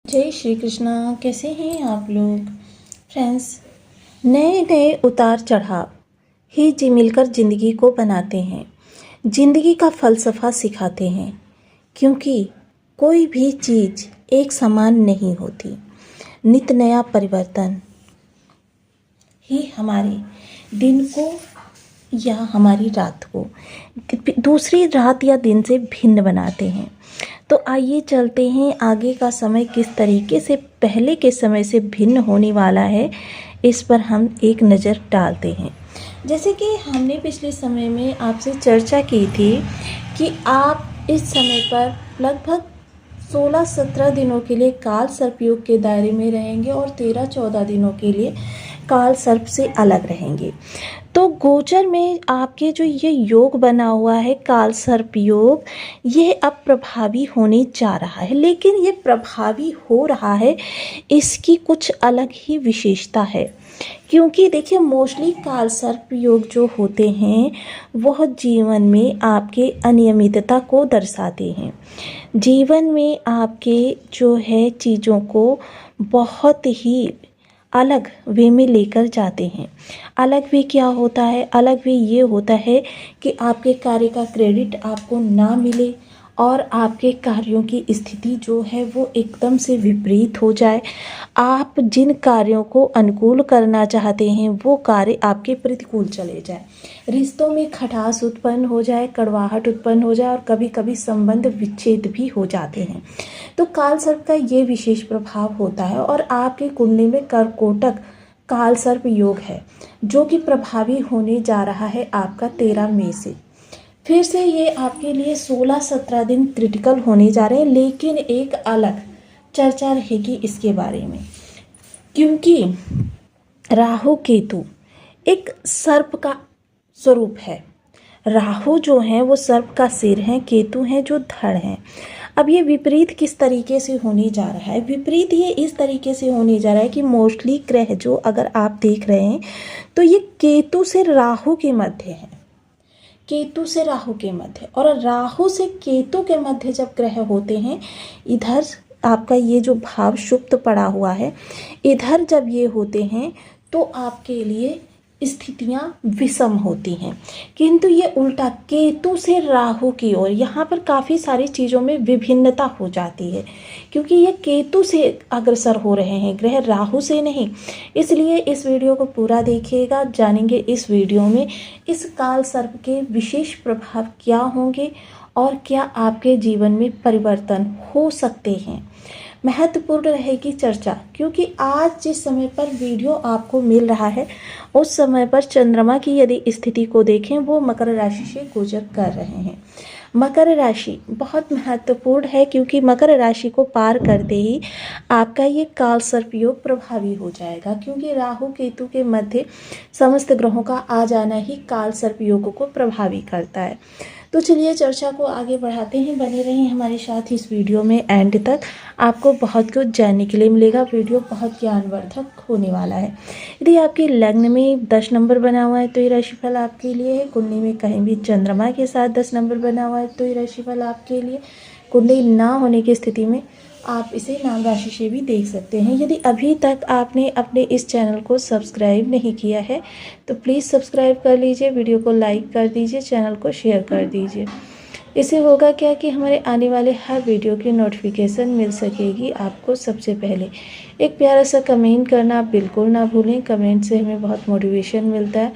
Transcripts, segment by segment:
जय श्री कृष्णा। कैसे हैं आप लोग फ्रेंड्स। नए नए उतार चढ़ाव ही जी मिलकर ज़िंदगी को बनाते हैं, ज़िंदगी का फ़लसफ़ा सिखाते हैं। क्योंकि कोई भी चीज़ एक समान नहीं होती। नित नया परिवर्तन ही हमारे दिन को या हमारी रात को दूसरी रात या दिन से भिन्न बनाते हैं। तो आइए चलते हैं आगे का समय किस तरीके से पहले के समय से भिन्न होने वाला है, इस पर हम एक नज़र डालते हैं। जैसे कि हमने पिछले समय में आपसे चर्चा की थी कि आप इस समय पर लगभग 16-17 दिनों के लिए काल सर्प योग के दायरे में रहेंगे और 13-14 दिनों के लिए काल सर्प से अलग रहेंगे। तो गोचर में आपके जो ये योग बना हुआ है काल सर्प योग, ये अब प्रभावी होने जा रहा है। लेकिन ये प्रभावी हो रहा है, इसकी कुछ अलग ही विशेषता है। क्योंकि देखिए मोस्टली काल सर्प योग जो होते हैं वह जीवन में आपके अनियमितता को दर्शाते हैं। जीवन में आपके जो है चीज़ों को बहुत ही अलग वे में लेकर जाते हैं। अलग वे क्या होता है? अलग वे ये होता है कि आपके कार्य का क्रेडिट आपको ना मिले और आपके कार्यों की स्थिति जो है वो एकदम से विपरीत हो जाए। आप जिन कार्यों को अनुकूल करना चाहते हैं वो कार्य आपके प्रतिकूल चले जाए। रिश्तों में खटास उत्पन्न हो जाए, कड़वाहट उत्पन्न हो जाए और कभी कभी संबंध विच्छेद भी हो जाते हैं। तो काल सर्प का ये विशेष प्रभाव होता है। और आपकी कुंडली में कर्कोटक काल सर्प योग है जो कि प्रभावी होने जा रहा है आपका 13 मई से। फिर से ये आपके लिए 16-17 दिन क्रिटिकल होने जा रहे हैं। लेकिन एक अलग चर्चा रहेगी इसके बारे में, क्योंकि राहु केतु एक सर्प का स्वरूप है। राहु जो है वो सर्प का सिर है, केतु है जो धड़ है। अब ये विपरीत किस तरीके से होने जा रहा है? विपरीत ये इस तरीके से होने जा रहा है कि मोस्टली ग्रह जो अगर आप देख रहे हैं तो ये केतु से राहु के मध्य है। केतु से राहु के मध्य, और राहु से केतु के मध्य जब ग्रह होते हैं, इधर आपका ये जो भाव सुप्त पड़ा हुआ है, इधर जब ये होते हैं तो आपके लिए स्थितियां विषम होती हैं। किंतु ये उल्टा केतु से राहु की ओर, यहाँ पर काफ़ी सारी चीज़ों में विभिन्नता हो जाती है। क्योंकि ये केतु से अग्रसर हो रहे हैं ग्रह, राहु से नहीं। इसलिए इस वीडियो को पूरा देखिएगा, जानेंगे इस वीडियो में इस काल सर्प के विशेष प्रभाव क्या होंगे और क्या आपके जीवन में परिवर्तन हो सकते हैं। महत्वपूर्ण रहेगी चर्चा, क्योंकि आज जिस समय पर वीडियो आपको मिल रहा है उस समय पर चंद्रमा की यदि स्थिति को देखें वो मकर राशि से गोचर कर रहे हैं। मकर राशि बहुत महत्वपूर्ण है, क्योंकि मकर राशि को पार करते ही आपका ये काल सर्प योग प्रभावी हो जाएगा। क्योंकि राहु केतु के मध्य समस्त ग्रहों का आ जाना ही काल सर्प योग को प्रभावी करता है। तो चलिए चर्चा को आगे बढ़ाते हैं। बने रहें हमारे साथ इस वीडियो में एंड तक, आपको बहुत कुछ जानने के लिए मिलेगा। वीडियो बहुत ज्ञानवर्धक होने वाला है। यदि आपके लग्न में 10 नंबर बना हुआ है तो ये राशिफल आपके लिए है। कुंडली में कहीं भी चंद्रमा के साथ 10 नंबर बना हुआ है तो ये राशिफल आपके लिए। कुंडली ना होने की स्थिति में आप इसे नाम राशि से भी देख सकते हैं। यदि अभी तक आपने अपने इस चैनल को सब्सक्राइब नहीं किया है तो प्लीज़ सब्सक्राइब कर लीजिए, वीडियो को लाइक कर दीजिए, चैनल को शेयर कर दीजिए। इससे होगा क्या कि हमारे आने वाले हर वीडियो की नोटिफिकेशन मिल सकेगी आपको सबसे पहले। एक प्यारा सा कमेंट करना बिल्कुल ना भूलें। कमेंट से हमें बहुत मोटिवेशन मिलता है,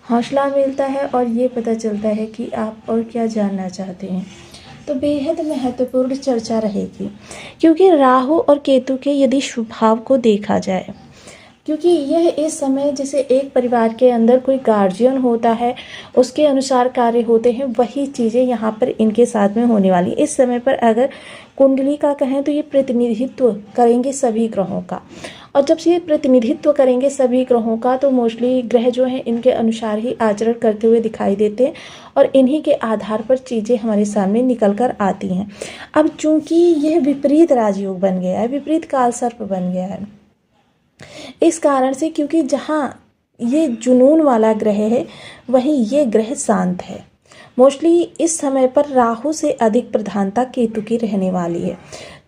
हौसला मिलता है और ये पता चलता है कि आप और क्या जानना चाहते हैं। तो बेहद महत्वपूर्ण चर्चा रहेगी, क्योंकि राहु और केतु के यदि स्वभाव को देखा जाए, क्योंकि यह इस समय जैसे एक परिवार के अंदर कोई गार्जियन होता है उसके अनुसार कार्य होते हैं, वही चीज़ें यहाँ पर इनके साथ में होने वाली। इस समय पर अगर कुंडली का कहें तो ये प्रतिनिधित्व करेंगे सभी ग्रहों का, और जब से ये प्रतिनिधित्व करेंगे सभी ग्रहों का तो मोस्टली ग्रह जो हैं इनके अनुसार ही आचरण करते हुए दिखाई देते हैं और इन्हीं के आधार पर चीज़ें हमारे सामने निकल कर आती हैं। अब चूंकि यह विपरीत राजयोग बन गया है, विपरीत काल सर्प बन गया है, इस कारण से, क्योंकि जहाँ ये जुनून वाला ग्रह है वहीं ये ग्रह शांत है। मोस्टली इस समय पर राहु से अधिक प्रधानता केतु की रहने वाली है।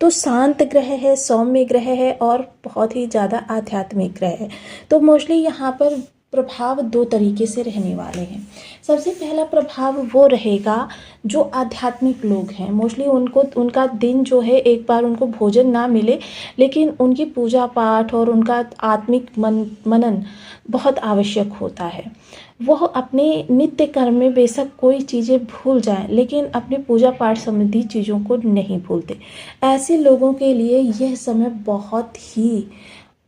तो शांत ग्रह है, सौम्य ग्रह है और बहुत ही ज़्यादा आध्यात्मिक ग्रह है। तो मोस्टली यहाँ पर प्रभाव दो तरीके से रहने वाले हैं। सबसे पहला प्रभाव वो रहेगा जो आध्यात्मिक लोग हैं, मोस्टली उनको उनका दिन जो है एक बार उनको भोजन ना मिले लेकिन उनकी पूजा पाठ और उनका आत्मिक मनन बहुत आवश्यक होता है। वह अपने नित्य कर्म में बेशक कोई चीज़ें भूल जाएं लेकिन अपनी पूजा पाठ संबंधी चीज़ों को नहीं भूलते। ऐसे लोगों के लिए यह समय बहुत ही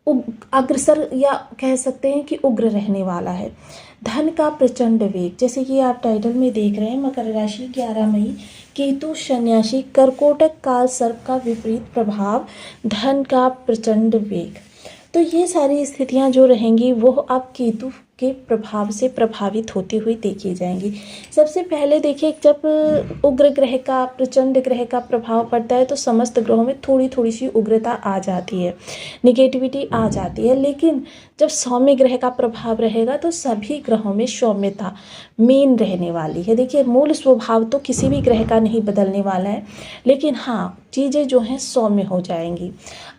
अग्रसर या कह सकते हैं कि उग्र रहने वाला है। धन का प्रचंड वेग, जैसे कि आप टाइटल में देख रहे हैं, मकर राशि 11 मई, केतु सन्यासी, कर्कोटक काल सर्प का विपरीत प्रभाव, धन का प्रचंड वेग। तो ये सारी स्थितियां जो रहेंगी वो अब केतु के प्रभाव से प्रभावित होती हुई देखी जाएंगी। सबसे पहले देखिए, जब उग्र ग्रह का, प्रचंड ग्रह का प्रभाव पड़ता है तो समस्त ग्रहों में थोड़ी थोड़ी सी उग्रता आ जाती है, निगेटिविटी आ जाती है। लेकिन जब सौम्य ग्रह का प्रभाव रहेगा तो सभी ग्रहों में सौम्यता मेन रहने वाली है। देखिए, मूल स्वभाव तो किसी भी ग्रह का नहीं बदलने वाला है, लेकिन हाँ, चीज़ें जो हैं सौम्य हो जाएंगी।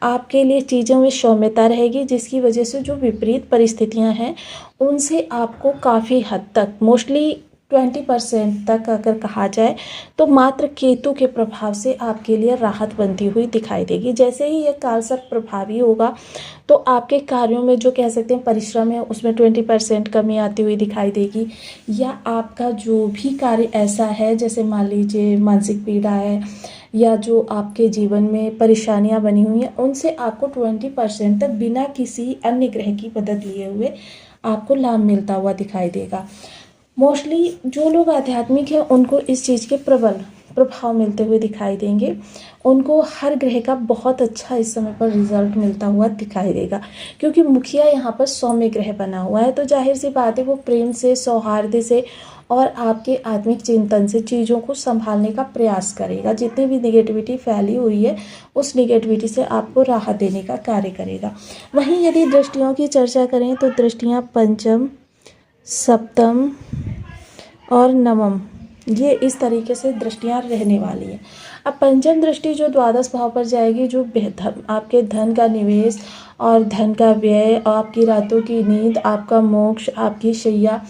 आपके लिए चीज़ों में सौम्यता रहेगी, जिसकी वजह से जो विपरीत परिस्थितियां हैं उनसे आपको काफ़ी हद तक, मोस्टली 20% तक अगर कहा जाए तो मात्र केतु के प्रभाव से आपके लिए राहत बनती हुई दिखाई देगी। जैसे ही यह कालसर्प प्रभावी होगा तो आपके कार्यों में जो कह सकते हैं परिश्रम है उसमें 20% कमी आती हुई दिखाई देगी। या आपका जो भी कार्य ऐसा है, जैसे मान लीजिए मानसिक पीड़ा है या जो आपके जीवन में परेशानियां बनी हुई हैं, उनसे आपको 20% तक बिना किसी अन्य ग्रह की मदद लिए हुए आपको लाभ मिलता हुआ दिखाई देगा। मोस्टली जो लोग आध्यात्मिक हैं उनको इस चीज़ के प्रबल प्रभाव मिलते हुए दिखाई देंगे। उनको हर ग्रह का बहुत अच्छा इस समय पर रिजल्ट मिलता हुआ दिखाई देगा, क्योंकि मुखिया यहाँ पर सौम्य ग्रह बना हुआ है। तो जाहिर सी बात है वो प्रेम से, सौहार्द से और आपके आत्मिक चिंतन से चीज़ों को संभालने का प्रयास करेगा। जितनी भी निगेटिविटी फैली हुई है उस निगेटिविटी से आपको राहत देने का कार्य करेगा। वहीं यदि दृष्टियों की चर्चा करें तो दृष्टियाँ पंचम, सप्तम और नवम, ये इस तरीके से दृष्टियाँ रहने वाली है। अब पंचम दृष्टि जो द्वादश भाव पर जाएगी, जो आपके धन का निवेश और धन का व्यय, आपकी रातों की नींद, आपका मोक्ष, आपकी शैया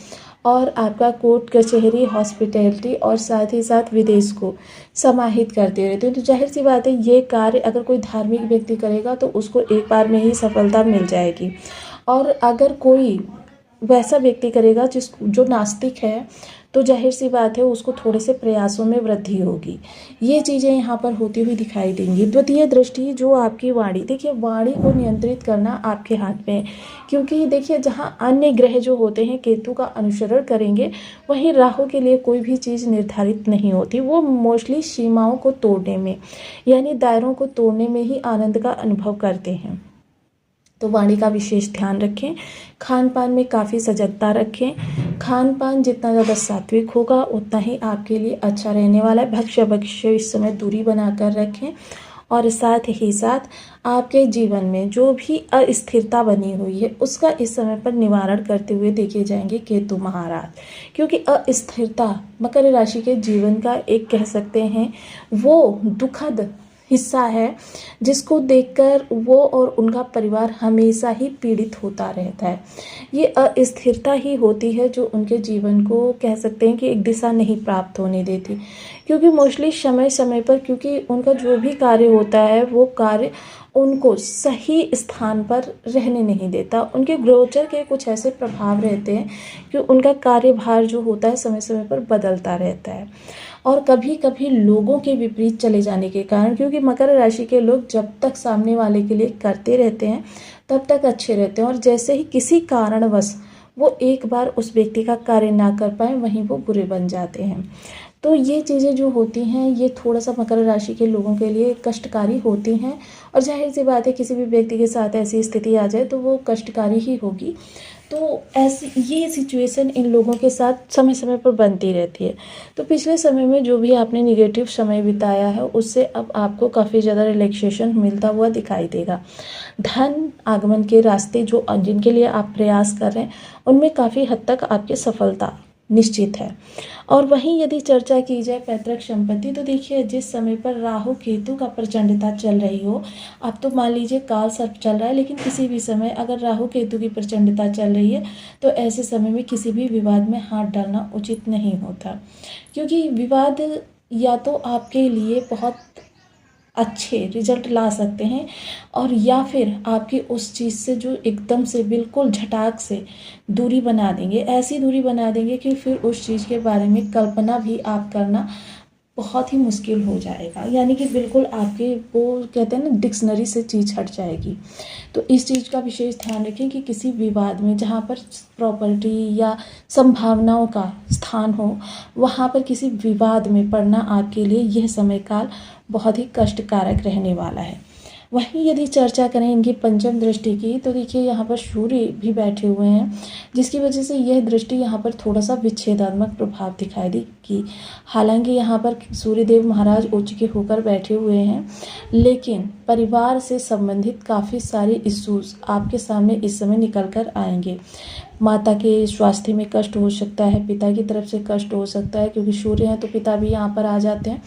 और आपका कोर्ट कचहरी, हॉस्पिटैलिटी और साथ ही साथ विदेश को समाहित करते रहते हैं। तो जाहिर सी बात है ये कार्य अगर कोई धार्मिक व्यक्ति करेगा तो उसको एक बार में ही सफलता मिल जाएगी। और अगर कोई वैसा व्यक्ति करेगा जो नास्तिक है तो जाहिर सी बात है उसको थोड़े से प्रयासों में वृद्धि होगी। ये चीज़ें यहाँ पर होती हुई दिखाई देंगी। द्वितीय दृष्टि जो आपकी वाणी, देखिए वाणी को नियंत्रित करना आपके हाथ में है, क्योंकि देखिए जहाँ अन्य ग्रह जो होते हैं केतु का अनुसरण करेंगे, वहीं राहु के लिए कोई भी चीज़ निर्धारित नहीं होती। वो मोस्टली सीमाओं को तोड़ने में, यानी दायरों को तोड़ने में ही आनंद का अनुभव करते हैं। तो वाणी का विशेष ध्यान रखें। खान पान में काफ़ी सजगता रखें। खान पान जितना ज़्यादा सात्विक होगा उतना ही आपके लिए अच्छा रहने वाला है। भक्ष्य इस समय दूरी बनाकर रखें। और साथ ही साथ आपके जीवन में जो भी अस्थिरता बनी हुई है उसका इस समय पर निवारण करते हुए देखे जाएंगे केतु महाराज, क्योंकि अस्थिरता मकर राशि के जीवन का एक कह सकते हैं वो दुखद हिस्सा है, जिसको देखकर वो और उनका परिवार हमेशा ही पीड़ित होता रहता है। ये अस्थिरता ही होती है जो उनके जीवन को कह सकते हैं कि एक दिशा नहीं प्राप्त होने देती, क्योंकि मोस्टली समय समय पर, क्योंकि उनका जो भी कार्य होता है वो कार्य उनको सही स्थान पर रहने नहीं देता। उनके गोचर के कुछ ऐसे प्रभाव रहते हैं कि उनका कार्यभार जो होता है समय समय पर बदलता रहता है। और कभी कभी लोगों के विपरीत चले जाने के कारण, क्योंकि मकर राशि के लोग जब तक सामने वाले के लिए करते रहते हैं तब तक अच्छे रहते हैं, और जैसे ही किसी कारणवश वो एक बार उस व्यक्ति का कार्य ना कर पाए वहीं वो बुरे बन जाते हैं। तो ये चीज़ें जो होती हैं ये थोड़ा सा मकर राशि के लोगों के लिए कष्टकारी होती हैं, और जाहिर सी बात है किसी भी व्यक्ति के साथ ऐसी स्थिति आ जाए तो वो कष्टकारी ही होगी। तो ऐसी ये सिचुएशन इन लोगों के साथ समय समय पर बनती रहती है। तो पिछले समय में जो भी आपने निगेटिव समय बिताया है उससे अब आपको काफ़ी ज़्यादा रिलैक्सेशन मिलता हुआ दिखाई देगा। धन आगमन के रास्ते जो जिनके लिए आप प्रयास कर रहे हैं उनमें काफ़ी हद तक आपकी सफलता निश्चित है। और वहीं यदि चर्चा की जाए पैतृक संपत्ति, तो देखिए जिस समय पर राहु केतु का प्रचंडता चल रही हो, अब तो मान लीजिए काल सर्प चल रहा है, लेकिन किसी भी समय अगर राहु केतु की प्रचंडता चल रही है तो ऐसे समय में किसी भी विवाद में हाथ डालना उचित नहीं होता, क्योंकि विवाद या तो आपके लिए बहुत अच्छे रिजल्ट ला सकते हैं और या फिर आपकी उस चीज़ से जो एकदम से बिल्कुल झटाक से दूरी बना देंगे, ऐसी दूरी बना देंगे कि फिर उस चीज़ के बारे में कल्पना भी आप करना बहुत ही मुश्किल हो जाएगा, यानी कि बिल्कुल आपके वो कहते हैं ना डिक्शनरी से चीज़ हट जाएगी। तो इस चीज़ का विशेष ध्यान रखें कि किसी विवाद में जहाँ पर प्रॉपर्टी या संभावनाओं का स्थान हो, वहाँ पर किसी विवाद में पड़ना आपके लिए यह समय काल बहुत ही कष्टकारक रहने वाला है। वहीं यदि चर्चा करें इनकी पंचम दृष्टि की, तो देखिए यहाँ पर सूर्य भी बैठे हुए हैं, जिसकी वजह से यह दृष्टि यहाँ पर थोड़ा सा विच्छेदात्मक प्रभाव दिखाई देगी। हालांकि यहाँ पर सूर्यदेव महाराज उच्च के होकर बैठे हुए हैं, लेकिन परिवार से संबंधित काफ़ी सारे इश्यूज आपके सामने इस समय निकल कर आएंगे। माता के स्वास्थ्य में कष्ट हो सकता है, पिता की तरफ से कष्ट हो सकता है, क्योंकि सूर्य हैं तो पिता भी यहाँ पर आ जाते हैं।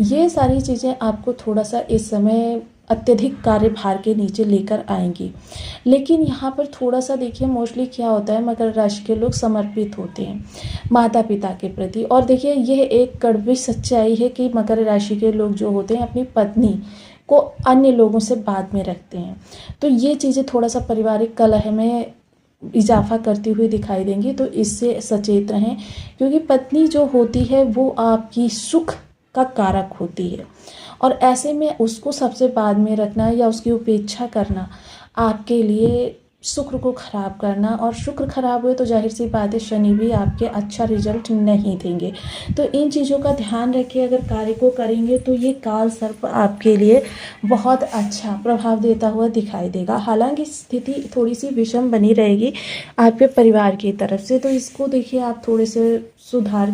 ये सारी चीज़ें आपको थोड़ा सा इस समय अत्यधिक कार्यभार के नीचे लेकर आएंगी। लेकिन यहाँ पर थोड़ा सा देखिए मोस्टली क्या होता है, मकर राशि के लोग समर्पित होते हैं माता पिता के प्रति। और देखिए यह एक कड़वी सच्चाई है कि मकर राशि के लोग जो होते हैं अपनी पत्नी को अन्य लोगों से बाद में रखते हैं। तो ये चीज़ें थोड़ा सा पारिवारिक कलह में इजाफा करती हुई दिखाई देंगी, तो इससे सचेत रहें, क्योंकि पत्नी जो होती है वो आपकी सुख का कारक होती है, और ऐसे में उसको सबसे बाद में रखना या उसकी उपेक्षा करना आपके लिए शुक्र को खराब करना, और शुक्र खराब हुए तो जाहिर सी बात है शनि भी आपके अच्छा रिजल्ट नहीं देंगे। तो इन चीज़ों का ध्यान रखिए, अगर कार्य को करेंगे तो ये काल सर्प आपके लिए बहुत अच्छा प्रभाव देता हुआ दिखाई देगा। हालांकि स्थिति थोड़ी सी विषम बनी रहेगी आपके परिवार की तरफ से, तो इसको देखिए आप थोड़े से सुधार के